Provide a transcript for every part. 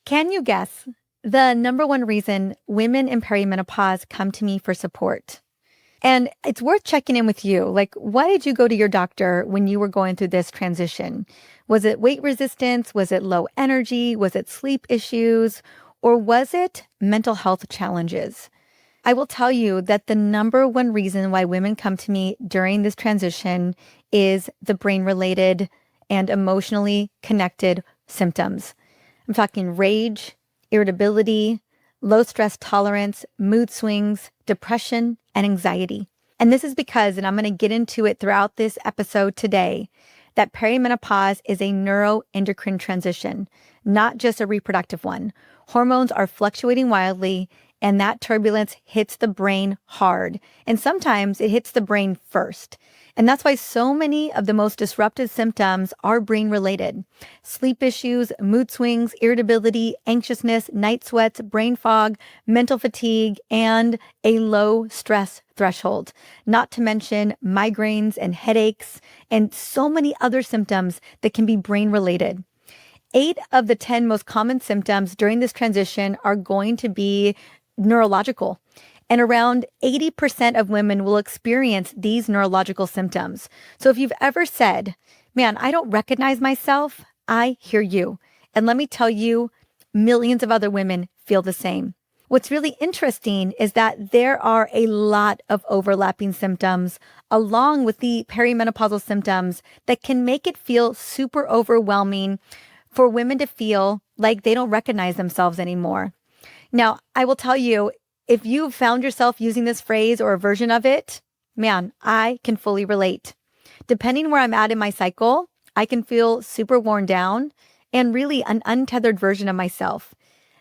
Can you guess the number one reason women in perimenopause come to me for support? And it's worth checking in with you. Like, why did you go to your doctor when you were going through this transition? Was it weight resistance? Was it low energy? Was it sleep issues? Or was it mental health challenges? I will tell you that the number one reason why women come to me during this transition is the brain-related and emotionally connected symptoms. I'm talking rage, irritability, low stress tolerance, mood swings, depression, and anxiety. And this is because, and I'm going to get into it throughout this episode today, that perimenopause is a neuroendocrine transition, not just a reproductive one. Hormones are fluctuating wildly, and that turbulence hits the brain hard. And sometimes it hits the brain first. And that's why so many of the most disruptive symptoms are brain-related. Sleep issues, mood swings, irritability, anxiousness, night sweats, brain fog, mental fatigue, and a low stress threshold. Not to mention migraines and headaches, and so many other symptoms that can be brain-related. 8 of the 10 most common symptoms during this transition are going to be neurological. And around 80% of women will experience these neurological symptoms. So if you've ever said, man, I don't recognize myself, I hear you. And let me tell you, millions of other women feel the same. What's really interesting is that there are a lot of overlapping symptoms along with the perimenopausal symptoms that can make it feel super overwhelming for women to feel like they don't recognize themselves anymore. Now, I will tell you, if you've found yourself using this phrase or a version of it, man, I can fully relate. Depending where I'm at in my cycle, I can feel super worn down and really an untethered version of myself.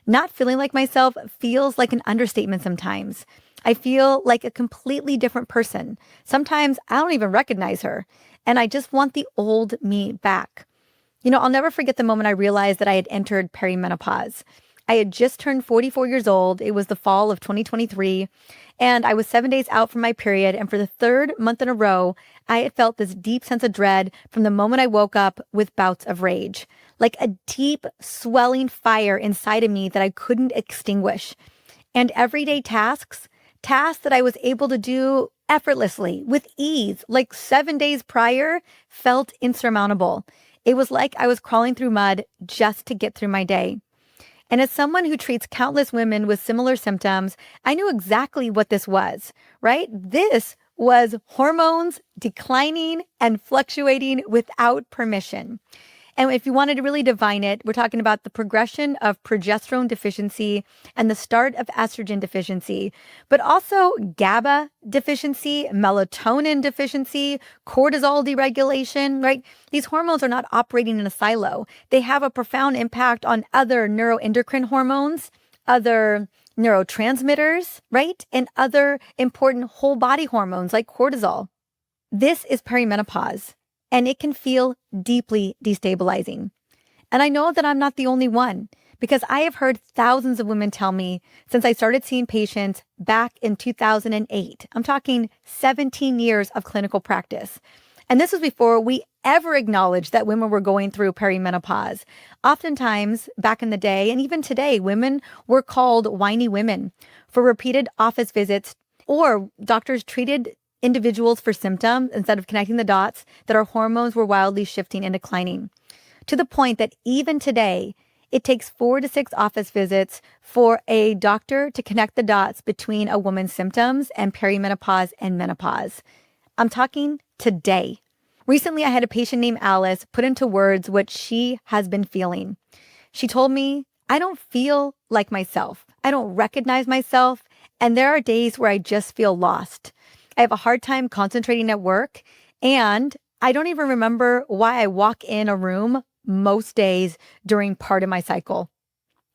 Not feeling like myself feels like an understatement sometimes. I feel like a completely different person. Sometimes I don't even recognize her, and I just want the old me back. You know, I'll never forget the moment I realized that I had entered perimenopause. I had just turned 44 years old. It was the fall of 2023, and I was 7 days out from my period. And for the third month in a row, I had felt this deep sense of dread from the moment I woke up with bouts of rage, like a deep swelling fire inside of me that I couldn't extinguish. And everyday tasks that I was able to do effortlessly with ease, like 7 days prior, felt insurmountable. It was like I was crawling through mud just to get through my day. And as someone who treats countless women with similar symptoms, I knew exactly what this was, right? This was hormones declining and fluctuating without permission. And if you wanted to really divine it, we're talking about the progression of progesterone deficiency and the start of estrogen deficiency, but also GABA deficiency, melatonin deficiency, cortisol deregulation, right? These hormones are not operating in a silo. They have a profound impact on other neuroendocrine hormones, other neurotransmitters, right? And other important whole body hormones like cortisol. This is perimenopause. And it can feel deeply destabilizing. And I know that I'm not the only one, because I have heard thousands of women tell me since I started seeing patients back in 2008. I'm talking 17 years of clinical practice. And this was before we ever acknowledged that women were going through perimenopause. Oftentimes, back in the day, and even today, women were called whiny women for repeated office visits, or doctors treated individuals for symptoms instead of connecting the dots that our hormones were wildly shifting and declining. To the point that even today, it takes 4 to 6 office visits for a doctor to connect the dots between a woman's symptoms and perimenopause and menopause. I'm talking today. Recently, I had a patient named Alice put into words what she has been feeling. She told me, I don't feel like myself. I don't recognize myself. And there are days where I just feel lost. I have a hard time concentrating at work, and I don't even remember why I walk in a room most days during part of my cycle.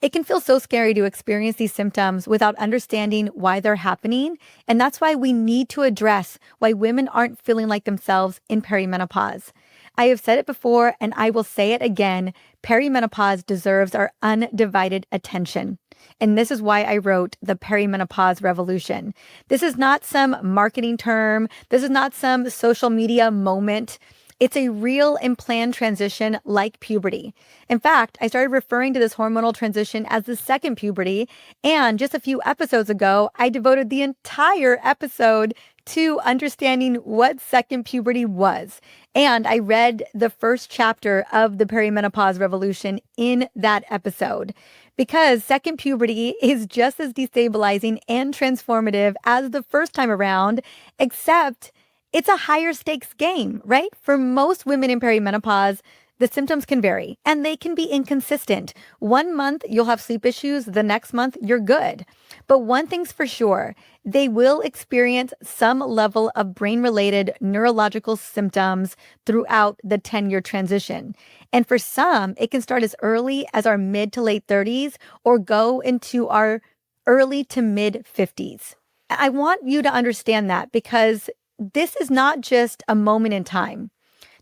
It can feel so scary to experience these symptoms without understanding why they're happening, and that's why we need to address why women aren't feeling like themselves in perimenopause. I have said it before, and I will say it again, perimenopause deserves our undivided attention. And this is why I wrote the Perimenopause Revolution. This is not some marketing term. This is not some social media moment. It's a real and planned transition like puberty. In fact, I started referring to this hormonal transition as the second puberty. And just a few episodes ago, I devoted the entire episode to understanding what second puberty was. And I read the first chapter of the Perimenopause Revolution in that episode. Because second puberty is just as destabilizing and transformative as the first time around, except it's a higher stakes game, right? For most women in perimenopause, the symptoms can vary and they can be inconsistent. 1 month, you'll have sleep issues. The next month, you're good. But one thing's for sure, they will experience some level of brain-related neurological symptoms throughout the 10-year transition. And for some, it can start as early as our mid to late 30s or go into our early to mid 50s. I want you to understand that because this is not just a moment in time.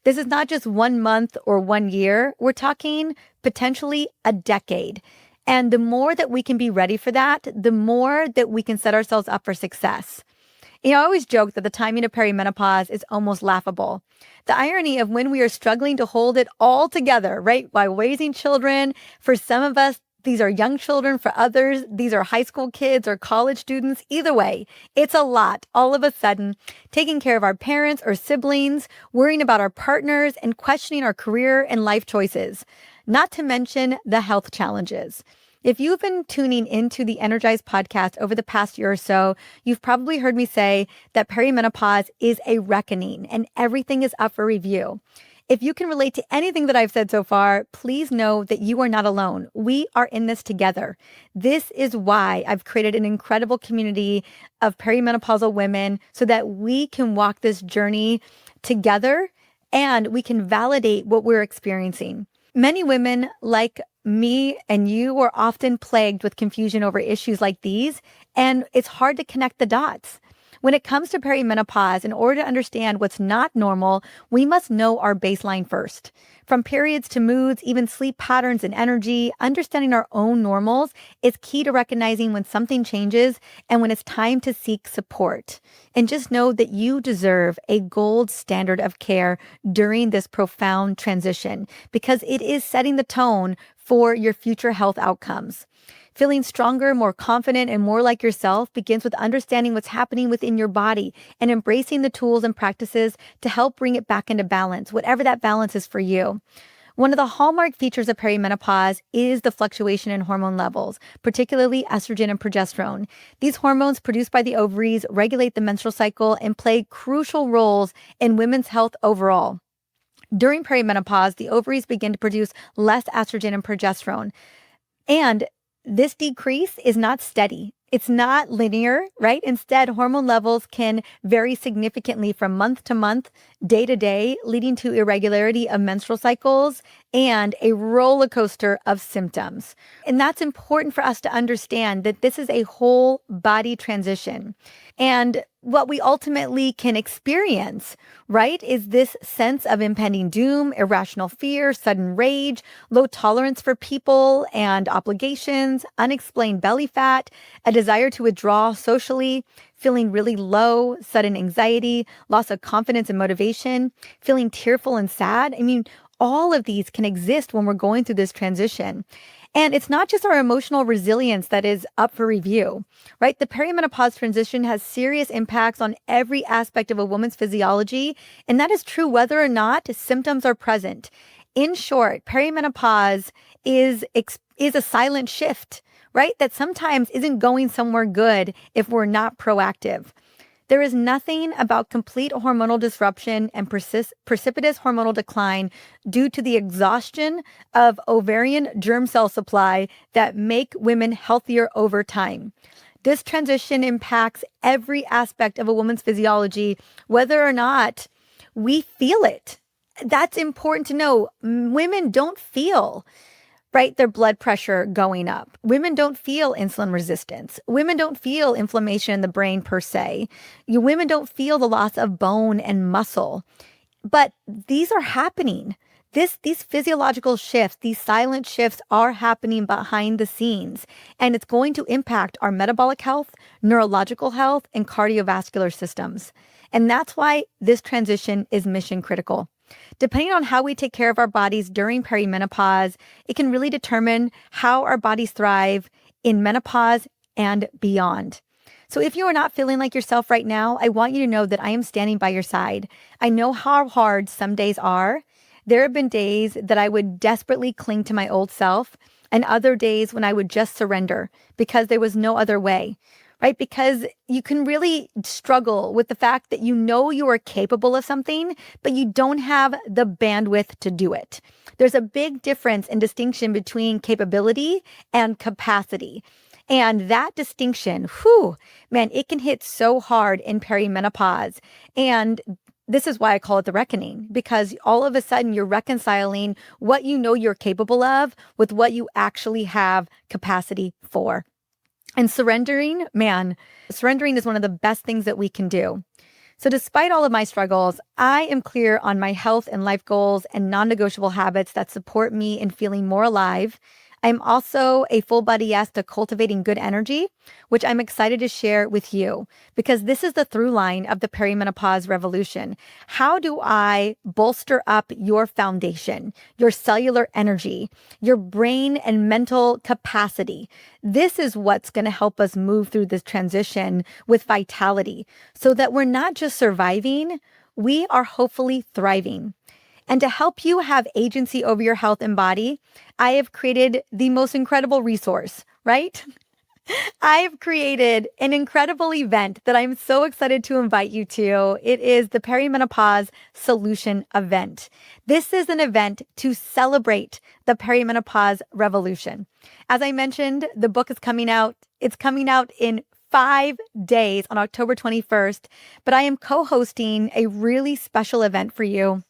This is not just 1 month or 1 year. We're talking potentially a decade. And the more that we can be ready for that, the more that we can set ourselves up for success. I always joke that the timing of perimenopause is almost laughable. The irony of when we are struggling to hold it all together, right? While raising children, for some of us, these are young children. For others, these are high school kids or college students. Either way, it's a lot all of a sudden, taking care of our parents or siblings, worrying about our partners, and questioning our career and life choices. Not to mention the health challenges. If you've been tuning into the Energized podcast over the past year or so, you've probably heard me say that perimenopause is a reckoning and everything is up for review. If you can relate to anything that I've said so far, please know that you are not alone. We are in this together. This is why I've created an incredible community of perimenopausal women so that we can walk this journey together and we can validate what we're experiencing. Many women like me and you are often plagued with confusion over issues like these, and it's hard to connect the dots. When it comes to perimenopause, in order to understand what's not normal, we must know our baseline first. From periods to moods, even sleep patterns and energy, understanding our own normals is key to recognizing when something changes and when it's time to seek support. And just know that you deserve a gold standard of care during this profound transition because it is setting the tone for your future health outcomes. Feeling stronger, more confident, and more like yourself begins with understanding what's happening within your body and embracing the tools and practices to help bring it back into balance, whatever that balance is for you. One of the hallmark features of perimenopause is the fluctuation in hormone levels, particularly estrogen and progesterone. These hormones produced by the ovaries regulate the menstrual cycle and play crucial roles in women's health overall. During perimenopause, the ovaries begin to produce less estrogen and progesterone. And this decrease is not steady. It's not linear, right? Instead, hormone levels can vary significantly from month to month, day to day, leading to irregularity of menstrual cycles and a roller coaster of symptoms. And that's important for us to understand that this is a whole body transition. And what we ultimately can experience, right, is this sense of impending doom, irrational fear, sudden rage, low tolerance for people and obligations, unexplained belly fat, a desire to withdraw socially, feeling really low, sudden anxiety, loss of confidence and motivation, feeling tearful and sad. I mean, all of these can exist when we're going through this transition. And it's not just our emotional resilience that is up for review, right? The perimenopause transition has serious impacts on every aspect of a woman's physiology, and that is true whether or not symptoms are present. In short, perimenopause is a silent shift, right? That sometimes isn't going somewhere good if we're not proactive. There is nothing about complete hormonal disruption and precipitous hormonal decline due to the exhaustion of ovarian germ cell supply that make women healthier over time. This transition impacts every aspect of a woman's physiology, whether or not we feel it. That's important to know. Women don't feel right? Their blood pressure going up. Women don't feel insulin resistance. Women don't feel inflammation in the brain per se. Women don't feel the loss of bone and muscle. But these are happening. These physiological shifts, these silent shifts are happening behind the scenes, and it's going to impact our metabolic health, neurological health, and cardiovascular systems. And that's why this transition is mission critical. Depending on how we take care of our bodies during perimenopause, it can really determine how our bodies thrive in menopause and beyond. So if you are not feeling like yourself right now, I want you to know that I am standing by your side. I know how hard some days are. There have been days that I would desperately cling to my old self, and other days when I would just surrender because there was no other way, right? Because you can really struggle with the fact that you know you are capable of something, but you don't have the bandwidth to do it. There's a big difference and distinction between capability and capacity. And that distinction, man, it can hit so hard in perimenopause. And this is why I call it the reckoning, because all of a sudden you're reconciling what you know you're capable of with what you actually have capacity for. And surrendering is one of the best things that we can do. So despite all of my struggles, I am clear on my health and life goals and non-negotiable habits that support me in feeling more alive. I'm also a full body yes to cultivating good energy, which I'm excited to share with you because this is the through line of the Perimenopause Revolution. How do I bolster up your foundation, your cellular energy, your brain and mental capacity? This is what's going to help us move through this transition with vitality so that we're not just surviving, we are hopefully thriving. And to help you have agency over your health and body, I have created the most incredible resource, right? I've created an incredible event that I'm so excited to invite you to. It is the Perimenopause Solution event. This is an event to celebrate the Perimenopause Revolution. As I mentioned, the book is coming out. It's coming out in 5 days on October 21st, but I am co-hosting a really special event for you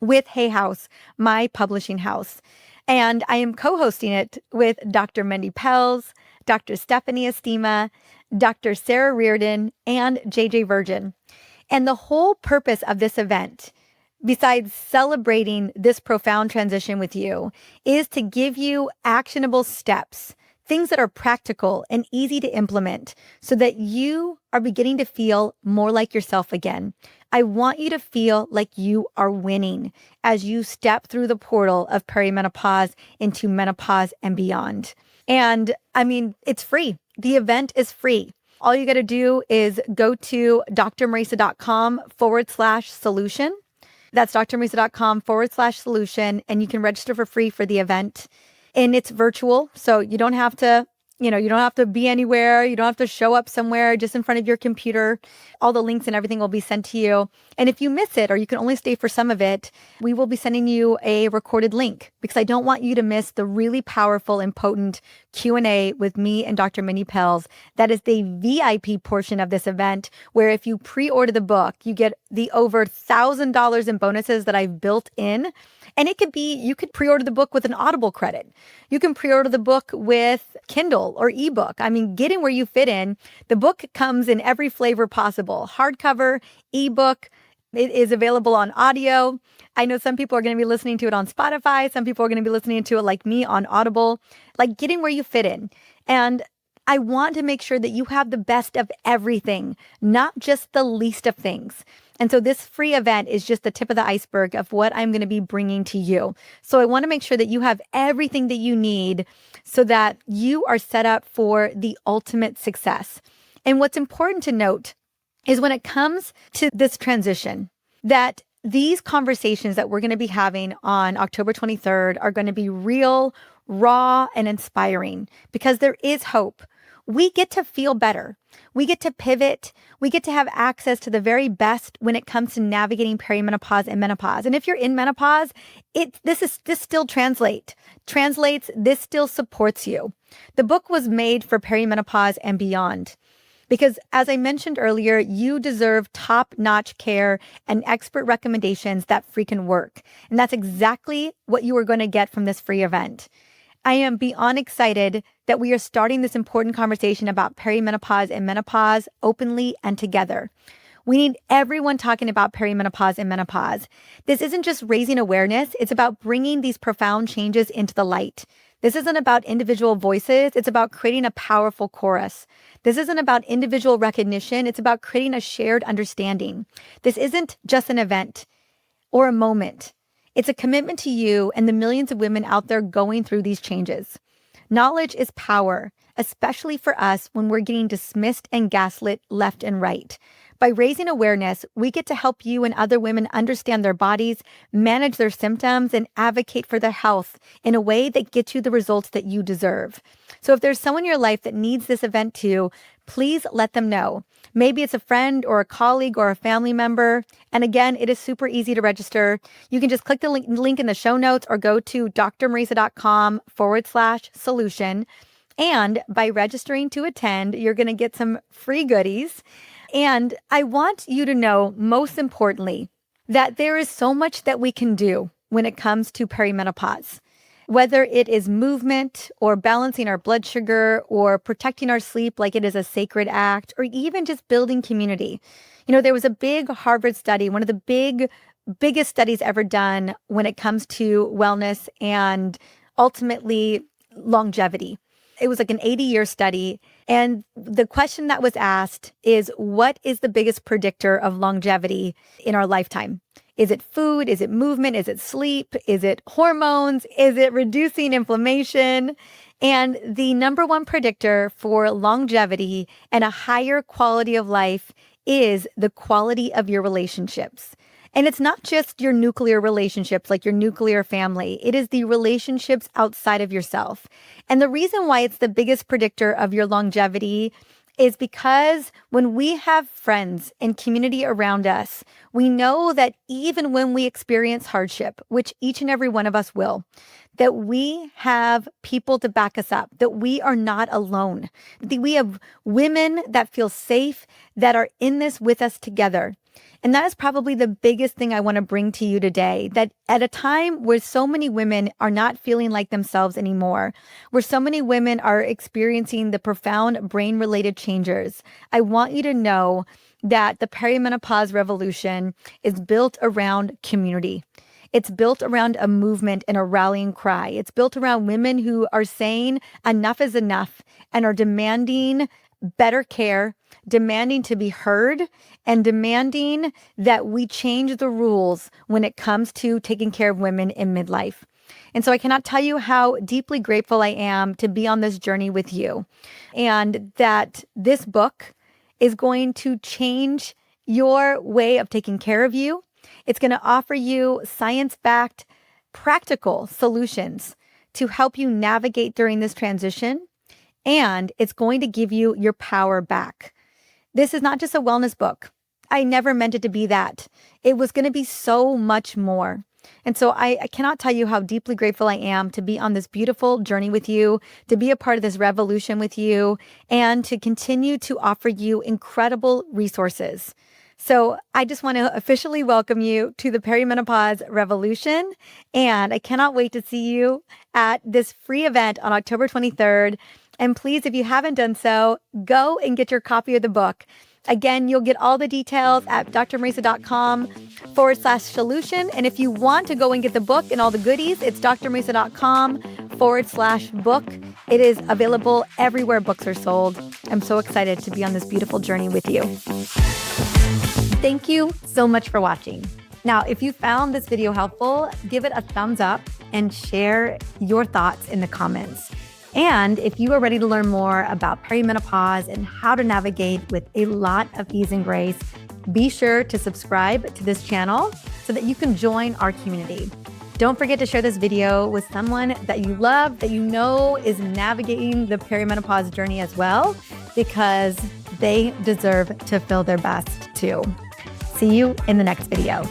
with Hay House, my publishing house. And I am co-hosting it with Dr. Mindy Pelz, Dr. Stephanie Estima, Dr. Sarah Reardon, and JJ Virgin. And the whole purpose of this event, besides celebrating this profound transition with you, is to give you actionable steps, things that are practical and easy to implement so that you are beginning to feel more like yourself again. I want you to feel like you are winning as you step through the portal of perimenopause into menopause and beyond. And I mean, it's free. The event is free. All you got to do is go to drmariza.com/solution. That's drmariza.com/solution. And you can register for free for the event. And it's virtual. So you don't have to be anywhere. You don't have to show up somewhere, just in front of your computer. All the links and everything will be sent to you. And if you miss it, or you can only stay for some of it, we will be sending you a recorded link because I don't want you to miss the really powerful and potent Q&A with me and Dr. Mindy Pelz. That is the VIP portion of this event, where if you pre-order the book, you get the over $1,000 in bonuses that I've built in. And it could be, you could pre-order the book with an Audible credit. You can pre-order the book with Kindle or ebook. I mean, get in where you fit in. The book comes in every flavor possible. Hardcover, ebook. It is available on audio. I know some people are going to be listening to it on Spotify. Some people are going to be listening to it like me on Audible. Like, get in where you fit in. And I want to make sure that you have the best of everything, not just the least of things. And so this free event is just the tip of the iceberg of what I'm going to be bringing to you. So I want to make sure that you have everything that you need so that you are set up for the ultimate success. And what's important to note is when it comes to this transition, that these conversations that we're going to be having on October 23rd are going to be real, raw, and inspiring because there is hope. We get to feel better. We get to pivot. We get to have access to the very best when it comes to navigating perimenopause and menopause. And if you're in menopause, this still translates. This still supports you. The book was made for perimenopause and beyond. Because as I mentioned earlier, you deserve top-notch care and expert recommendations that freaking work. And that's exactly what you are going to get from this free event. I am beyond excited that we are starting this important conversation about perimenopause and menopause openly and together. We need everyone talking about perimenopause and menopause. This isn't just raising awareness. It's about bringing these profound changes into the light. This isn't about individual voices. It's about creating a powerful chorus. This isn't about individual recognition. It's about creating a shared understanding. This isn't just an event or a moment. It's a commitment to you and the millions of women out there going through these changes. Knowledge is power, especially for us when we're getting dismissed and gaslit left and right. By raising awareness, we get to help you and other women understand their bodies, manage their symptoms, and advocate for their health in a way that gets you the results that you deserve. So if there's someone in your life that needs this event too, please let them know. Maybe it's a friend or a colleague or a family member. And again, it is super easy to register. You can just click the link in the show notes or go to drmariza.com/solution. And by registering to attend, you're going to get some free goodies. And I want you to know, most importantly, that there is so much that we can do when it comes to perimenopause. Whether it is movement or balancing our blood sugar or protecting our sleep like it is a sacred act, or even just building community. There was a big Harvard study, one of the biggest studies ever done when it comes to wellness and ultimately longevity. It was like an 80-year study. And the question that was asked is, what is the biggest predictor of longevity in our lifetime? Is it food? Is it movement? Is it sleep? Is it hormones? Is it reducing inflammation? And the number one predictor for longevity and a higher quality of life is the quality of your relationships. And it's not just your nuclear relationships, like your nuclear family. It is the relationships outside of yourself. And the reason why it's the biggest predictor of your longevity is because when we have friends and community around us, we know that even when we experience hardship, which each and every one of us will, that we have people to back us up, that we are not alone. That we have women that feel safe, that are in this with us together. And that is probably the biggest thing I want to bring to you today, that at a time where so many women are not feeling like themselves anymore, where so many women are experiencing the profound brain-related changes, I want you to know that the Perimenopause Revolution is built around community. It's built around a movement and a rallying cry. It's built around women who are saying enough is enough and are demanding better care, demanding to be heard, and demanding that we change the rules when it comes to taking care of women in midlife. And so I cannot tell you how deeply grateful I am to be on this journey with you, and that this book is going to change your way of taking care of you. It's going to offer you science-backed, practical solutions to help you navigate during this transition. And it's going to give you your power back. This is not just a wellness book. I never meant it to be that. It was going to be so much more. And so I cannot tell you how deeply grateful I am to be on this beautiful journey with you, to be a part of this revolution with you, and to continue to offer you incredible resources. So I just want to officially welcome you to the Perimenopause Revolution. And I cannot wait to see you at this free event on October 23rd. And please, if you haven't done so, go and get your copy of the book. Again, you'll get all the details at drmariza.com/solution. And if you want to go and get the book and all the goodies, it's drmariza.com/book. It is available everywhere books are sold. I'm so excited to be on this beautiful journey with you. Thank you so much for watching. Now, if you found this video helpful, give it a thumbs up and share your thoughts in the comments. And if you are ready to learn more about perimenopause and how to navigate with a lot of ease and grace, be sure to subscribe to this channel so that you can join our community. Don't forget to share this video with someone that you love, that you know is navigating the perimenopause journey as well, because they deserve to feel their best too. See you in the next video.